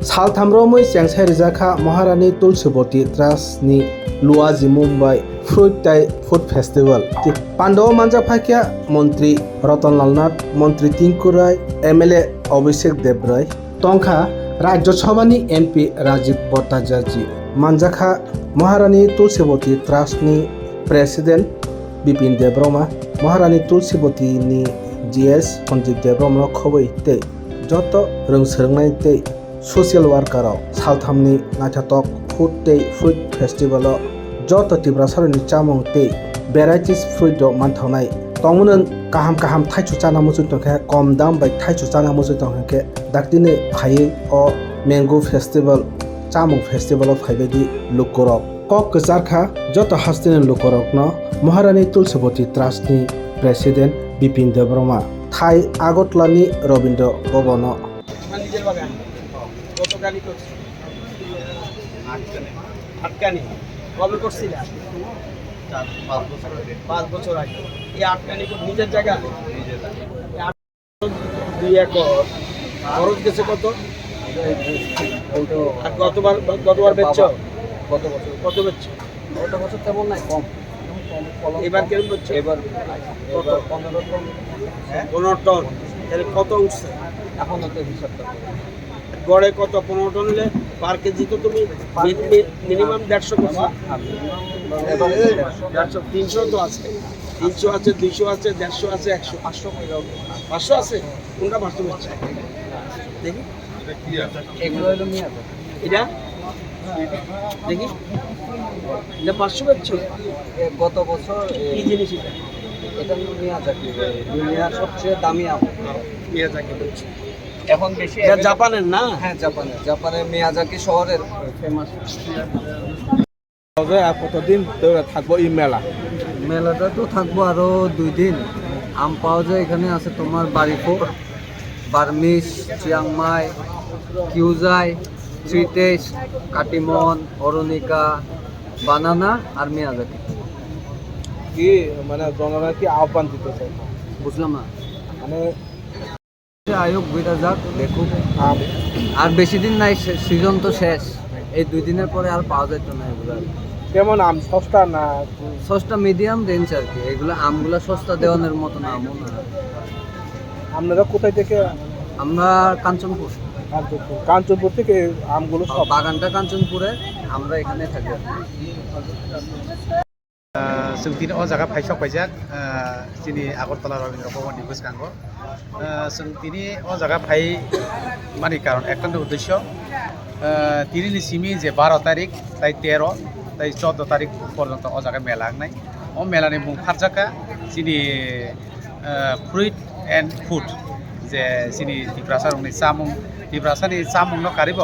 सालथामरोमै चेंसाइ रिजाखा महारानी तुलसीबती ट्रास्टनि लुआजी मुम्बाइ फ्रुट टाइ फुड फेस्टिवल पांडव मानजाफाकिया मंत्री रतनलाल नाथ मंत्री टिंकु राय एमएलए अभिषेक देबराय टंका राज्यसभानि एमपि राजीव भट्टाचार्य मानजाखा महारानी तुलसीबती ट्रास्टनि प्रेसिडेंट बिपिन देब्रमा महारानी तुलसीबतीनि जीएस सन्जीव देब्रमा खबै तै जत रोंसोलोंनाय तै ससियेल वार्काराव सालथामनि नायथाथक फुड तै फ्रुट फेस्टिवल जत तिब्रासारनि चामं तै भेराइटिस फ्रुट मानथावनाय तंमोन काहाम काहाम थाइचु चाना मुजु तंखे कम दाम बाय थाइचु चाना मुजु तंखे दाक्तिने फायै अ मैंगो फेस्टिवल चामं फेस्टिवल फाइबायदि लुकरक कक गजारखा जत हास्तिनि लुकरक न महारानी तुलसीबती ट्रास्टनि प्रेसिडेंट बिपिन देब्रमा थाई আগরতলাनि रवीन्द्र भवन গতকালই করছি আটকানি কবে করছিলা 5 বছর আগে এই আটকানি নিজের জায়গা দুই একর খরচ গেছে কত আর গতবার বেচছো কত বেচছো গত বছর তেমন নাই কম এবার কেমন বেচছো এবার কত 15 টন 15 টন তাহলে কত উঠছে এখন তো হিসাবটা গড়ে কত 15 টন হলে পার কেজি তো তুমি মিনিমাম 150 করছো এবং 150 300 তো আছে 300 আছে 200 আছে 150 আছে 100 500 আছে কোনটা 500 হচ্ছে দেখি এগুলো হলো মিয়াজা এটা দেখি এটা 500 বেচছো গত বছর কি জিনিস এটা এটা হলো মিয়াজাকি দুনিয়ার সবচেয়ে দামি আম মিয়াজাকি বেচছো এখন বেশি এটা জাপানের না হ্যাঁ জাপানের মিয়াজাকি শহরের ফেমাস আর কতদিন থাকবো এই মেলা মেলাটা তো থাকবো আরো 2 দিন আম পাওয়া যায় এখানে আছে তোমার বারিকো বার্মিস চিয়াংমাই কিউজাই চিটেস কাটিমন অরুণিকা বানানা আর মিয়াজাকি কি মানে জনগণরা কি আহ্বান দিতে চাই বুঝলাম না মানে আয়োগ বইটা যাক দেখুক আর বেশি দিন নাই সিজন তো শেষ এই 2 দিনের পরে আর পাওয়া যেত না এগুলো কেমন আম সস্তা না সস্তা মিডিয়াম রেঞ্জ আর কি এগুলো আমগুলো সস্তা দেওয়ানোর মতো না আমও না আপনারা কোথায় থেকে আমরা কাঞ্চনপুর কাঞ্চনপুর থেকে আমগুলো সব বাগানটা কাঞ্চনপুরে আমরা এখানে থাকি जों दिनै अ जायगा फायसक बायजाक जोंनि আগরতলা रवीन्द्र भवननि गोसोखांगौ जों दिनै अ जायगा फाय माने कारण एकटा उद्देश्य दिनैनि सिमि जे 12 तारिख ताई 13 ताई 14 तारिख पर्यন্ত अ जायगा मेला हांनाय अ मेलानि मुं फारजाका जोंनि फ्रुइट एन्ड फुड जे जोंनि दिब्रासारनि चामुं कारिब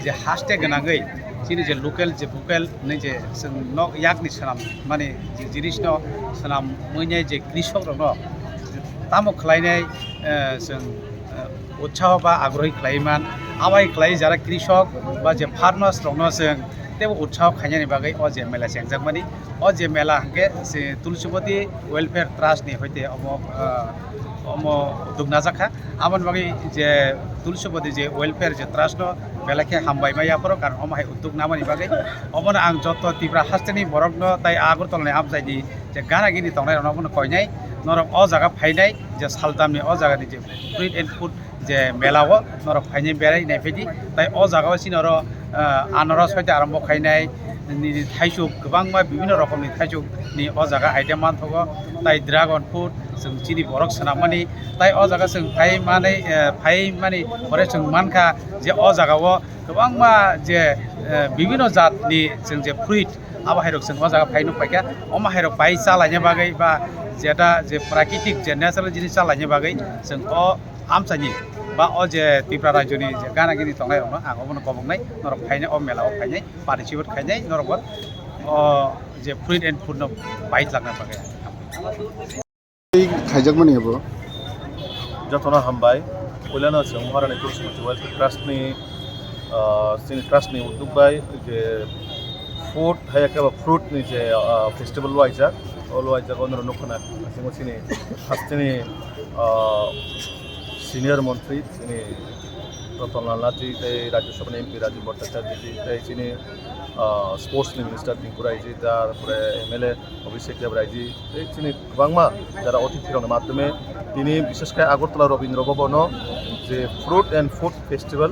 जे हासटे गोनाङै जोंनि जे लकेल जे भुकेल नै जे जों न याकनि सोनाम माने जिनिसन सोनाम मैनाय जे कृषक दङ तामुक खालायनाय जों उत्साह बा आग्रही खालायमान आबाय खालाय जारा कृषक बा जे फार्मार्स दङ जों तेबो उत्साह खायनायनि बागै अ जे मेला सेंजाक माने अ जे मेला हांके जे तुलसीबती वेलफेयार ट्रास्टनि हयते अम उद्योग नाजाखा आमन बागै जे तुलसीबती जे वेलफेयार जे ट्रास्ट बेलाखे हामबाय मायाफोर कारण अमाहाय उद्योग नामानि बागै अमन आं जत तिब्रा हास्टेनि बरकनो ताई आगरतलानि आमजायनि जे गानागिनि तंनाय रनमन कयनाय नरक अ जागा फायनाय जे सालदामनि अ जागानि जे फ्रुइट एन्ड फुड जे मेलाव नरक फायनाय बेरायनाय बायदि ताई अ जागाव सिनर आनारस हयते आरम्भ खायनाय थाइजौ गोबां বিভিন্ন रोखोमनि थाइजौनि अ जागा आइटेम मानथगो ताई ड्रागन फ्रुट जों चिनि बरक सोनामानि ताई अ जागा जों फाय माने हरे जों मानखा जे अ जागाव गोबां जे বিভিন্ন जातनि जों जे फ्रुइट आबाहायरक जों अ जागा फायनो फायखा अमाहायरक फाय चालायनो बागै बा जेटा जे प्राकृतिक जे नेचारेल जिनिस चालायनो बागै जों अ आमसानि बा अ जे त्रिपुरा राज्यनि जे गानागिरि तंनाय रनो आगमन कबंनाय नरक फायनाय अ मेलाव फायनाय पार्टिसिपेट खायनाय नरक अ जे फ्रुइट एन्ड फुड न बाइट लांना बागै खायजाक माने अब जतना हामबाय पयलानो जों महारानी तुलसीबती वेलफेयार ट्रास्टनि जोंनि ट्रास्टनि उद्योगबाय जे फुड हायाके फ्रुटनि जे फेस्टिवल वाइजाक अल वाइजाक अनर नखना जोंनि हास्टेनि सिनियर मन्त्री जोंनि रतन लालनाथजी राज्यसभा एमपि राजीव भट्टाचार्यजी चिनी स्पोर्ट्स मिनिस्टार टिंकु रायजी তারপরে এমএলএ অভিষেক দেব রায়জি চিনি গোबांमा যারা অতিথির মাধ্যমে তিনি বিশেষ করে আগরতলা রবীন্দ্র ভবন যে ফ্রুট অ্যান্ড ফুড ফেস্টিভ্যাল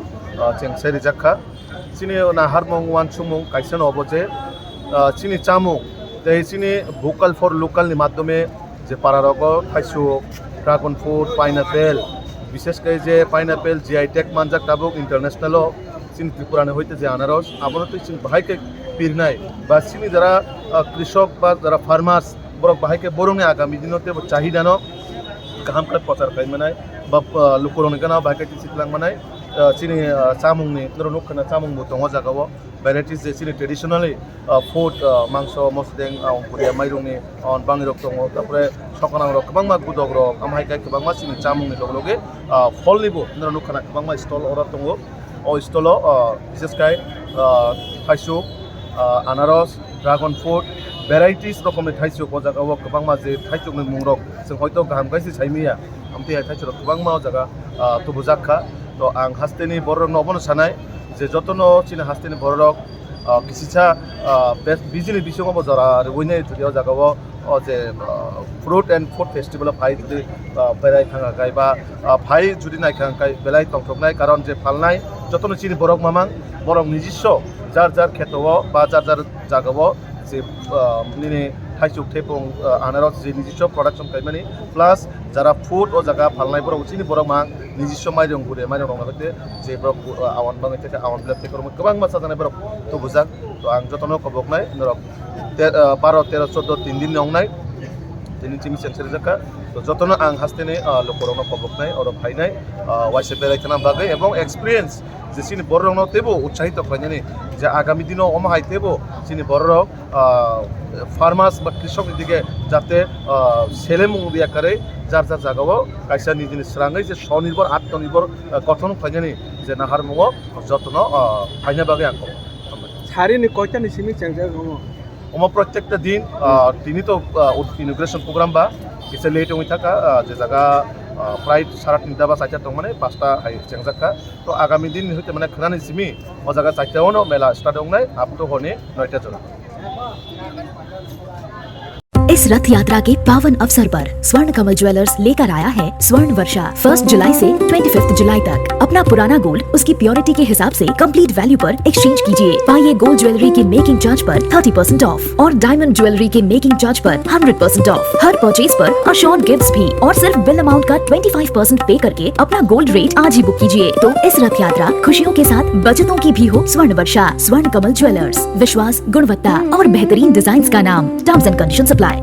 চেংসাই রিজাখা চিনি নাহারমং ওয়ানসুমং কাইসান অবজে চিনি চামুং চিনি ভোকাল ফর লোকালनि মাধ্যমে যে পারারগ খাইসু ড্রাগন ফ্রুট পাইনাপেল বিশেষ করে যে পাইনাপেল জিআই টেক মানজাক তাবুক ইন্টারন্যাশনালও চিনি ত্রিপুরানে হইতে যে আনারস আবরত চিনি বাহাইকে পিরনাই বা চিনি যারা কৃষক বা যারা ফার্মার্স বরক বাহাইকে বরংনি আগামী দিনতে চাহিদানো গাহাম করে প্রচার খাইমানাय বা লুকরনি গানা বাহাইকে চিতलांमानाय চিনি চামুংনি নরনুখনা চামুংবো দङ জাগাव ভ্যারাইটিস যে চিনি ট্রেডিশনালি ফুড মাংস মসদেং অঙ্কুরিয়া মাইরংনি অন বাংরক দङ তারপরে সকানাং রক गोबांमा गुदग रक আমহাইকে गोबांमा চিনি চামুংনি লগলগে ফলনিবো নরনুখনা गोबांमा স্টল অর্ডার दङ ও স্টল বিশেষ করে থাইসু আনারস ড্রাগন ফ্রুট ভ্যারাইটিস রকমের থাইসু জায়গাও गोबांमा যে থাইসুनि मुंरक जों হয়তো गाहाम गाइसे साइमिया आमते थाइसुरक गोबांमा जागा तुबुजाखा तो आं हास्तेनि बररक नबनो सानाय जे जतनो चिनि हास्तेनि बररक किसिसा बिजिनि बिसंगो बजारा रवइने जुदियाव जागाव जे फ्रुट एंड फूड फेस्टिवल फाइ जुदि बेराय थाङा गायबा फाइ जुदि नायखां गाय बेलाय तंथकनाय कारण जे फालनाय जतनो चिनि बरक मामां बरक निजिस्स जार जार खेतव बा जार जार जागाव जे निनि थाइसुक थेपं आनारस जे निजिस्स प्रडाक्शन खालामनानै प्लास যারা ফুড ও জায়গা ফালনাই বড় উচিনি বড় মাং নিজস্ব মাইরং ঘুরে মাইরং রংলাতে যে বড় আওয়ান বাঙাই থেকে আওয়ান ব্লেক থেকে গোबां মাছ জানাই বড় তো বুঝাক তো আং যতন কবকনাই নরক 12 13 14 3 দিন নংনাই তিনি চিমি সেন্সারি জাকা তো যতন আং হাসতেনে লোকরং কবকনাই আর ফাইনাই ওয়াইসে বেরাইখানা বাগে এবং এক্সপেরিয়েন্স যে চিনি বড় রং তেবো উৎসাহিত খাইনানি যে আগামী দিনও অমাহাই তেবো চিনি বড় রং ফার্মার্স বা কৃষকनि দিকে যাতে সেলেমুং দিয়াকারে যার যার জায়গাও কাইসা নিজের স্রাঙै যে স্বনির্ভর আত্মনির্ভর গঠন খাইনানি যে নাহারমুঙ যত্ন ফাইনা বাগে আঁকো সারিনি কয়টা নিছিমি চেংজা দङ অমা প্রত্যেকটা দিন তিনি তো ইনোগ্রেশন প্রোগ্রাম বা এসে লেট হয়ে থাকা যে জায়গা প্রায় 3:30 বা 4টা দङ মানে 5টা চেংজাকা তো আগামী দিন হইতে মানে খানানি সিমি ও জায়গা 4টাও মেলা স্টার্ট হংনাই আপ তো হনে 9টা জন इस रथ यात्रा के पावन अवसर पर स्वर्ण कमल ज्वेलर्स लेकर आया है स्वर्ण वर्षा 1 जुलाई से 25 जुलाई तक। अपना पुराना गोल्ड उसकी प्योरिटी के हिसाब से कंप्लीट वैल्यू पर एक्सचेंज कीजिए। पाइए गोल्ड ज्वेलरी के मेकिंग चार्ज पर 30% ऑफ और डायमंड ज्वेलरी के मेकिंग चार्ज पर 100% ऑफ। हर परचेज पर अशोर्ड गिफ्ट्स भी और सिर्फ बिल अमाउंट का 25% पे करके अपना गोल्ड रेट आज ही बुक कीजिए। तो इस रथ यात्रा खुशियों के साथ बचतों की भी हो स्वर्ण वर्षा। स्वर्ण कमल ज्वेलर्स, विश्वास, गुणवत्ता और बेहतरीन डिजाइन का नाम। Terms and conditions apply.